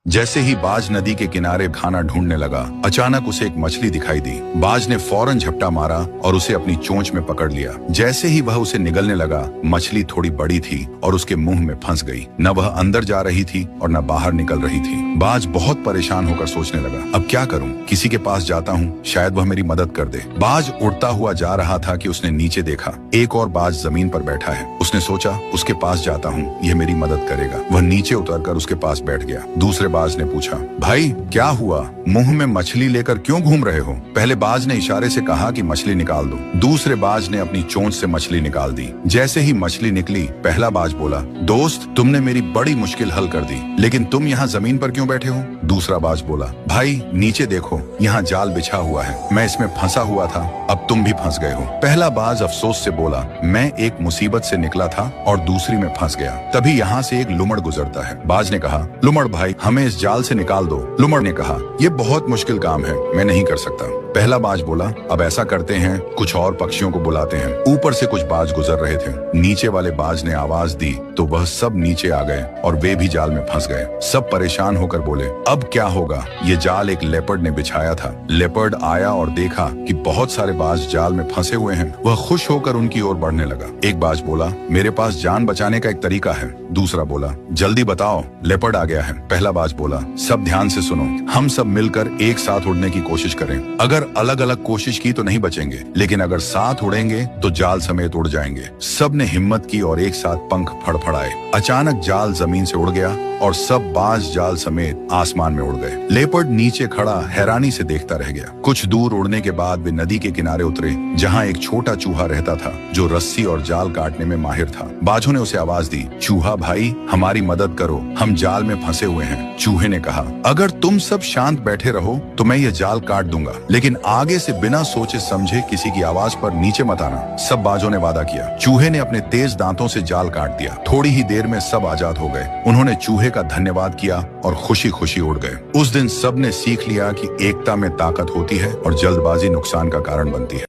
जैसे ही बाज नदी के किनारे खाना ढूंढने लगा, अचानक उसे एक मछली दिखाई दी। बाज ने फौरन झपटा मारा और उसे अपनी चोंच में पकड़ लिया। जैसे ही वह उसे निगलने लगा, मछली थोड़ी बड़ी थी और उसके मुंह में फंस गई। न वह अंदर जा रही थी और न बाहर निकल रही थी। बाज बहुत परेशान होकर सोचने लगा, अब क्या करूं? किसी के पास जाता हूं, शायद वह मेरी मदद कर दे। बाज उड़ता हुआ जा रहा था कि उसने नीचे देखा, एक और बाज जमीन पर बैठा है। उसने सोचा, उसके पास जाता हूँ, यह मेरी मदद करेगा। वह नीचे उतरकर उसके पास बैठ गया। दूसरे बाज ने पूछा, भाई क्या हुआ? मुंह में मछली लेकर क्यों घूम रहे हो? पहले बाज ने इशारे से कहा कि मछली निकाल दो। दूसरे बाज ने अपनी चोंच से मछली निकाल दी। जैसे ही मछली निकली, पहला बाज बोला, दोस्त, तुमने मेरी बड़ी मुश्किल हल कर दी, लेकिन तुम यहाँ जमीन पर क्यों बैठे हो? दूसरा बाज बोला, भाई नीचे देखो, यहाँ जाल बिछा हुआ है, मैं इसमें फंसा हुआ था, अब तुम भी फंस गए हो। पहला बाज अफसोस से बोला, मैं एक मुसीबत से निकला था और दूसरी में फंस गया। तभी यहाँ से एक लुमड़ गुजरता है। बाज ने कहा, लुमड़ भाई, हमें इस जाल से निकाल दो। लुमड़ ने कहा, ये बहुत मुश्किल काम है, मैं नहीं कर सकता। पहला बाज बोला, अब ऐसा करते हैं, कुछ और पक्षियों को बुलाते हैं। ऊपर से कुछ बाज गुजर रहे थे। नीचे वाले बाज ने आवाज दी तो वह सब नीचे आ गए और वे भी जाल में फंस गए। सब परेशान होकर बोले, अब क्या होगा? ये जाल एक लेपर्ड ने बिछाया था। लेपर्ड आया और देखा कि बहुत सारे बाज जाल में फंसे हुए हैं। वह खुश होकर उनकी ओर बढ़ने लगा। एक बाज बोला, मेरे पास जान बचाने का एक तरीका है। दूसरा बोला, जल्दी बताओ, लेपर्ड आ गया है। पहला बाज बोला, सब ध्यान से सुनो, हम सब मिलकर एक साथ उड़ने की कोशिश करें। अगर अलग अलग कोशिश की तो नहीं बचेंगे, लेकिन अगर साथ उड़ेंगे तो जाल समेत उड़ जाएंगे। सब ने हिम्मत की और एक साथ पंख फड़फड़ाए। अचानक जाल जमीन से उड़ गया और सब बाज जाल समेत आसमान में उड़ गए। लेपर्ड नीचे खड़ा हैरानी से देखता रह गया। कुछ दूर उड़ने के बाद वे नदी के किनारे उतरे, जहाँ एक छोटा चूहा रहता था जो रस्सी और जाल काटने में माहिर था। बाजों ने उसे आवाज दी, चूहा भाई, हमारी मदद करो, हम जाल में फंसे हुए हैं। चूहे ने कहा, अगर तुम सब शांत बैठे रहो तो मैं ये जाल काट दूंगा, लेकिन आगे से बिना सोचे समझे किसी की आवाज पर नीचे मत आना। सब बाजों ने वादा किया। चूहे ने अपने तेज दांतों से जाल काट दिया। थोड़ी ही देर में सब आजाद हो गए। उन्होंने चूहे का धन्यवाद किया और खुशी खुशी उड़ गए। उस दिन सब ने सीख लिया कि एकता में ताकत होती है और जल्दबाजी नुकसान का कारण बनती है।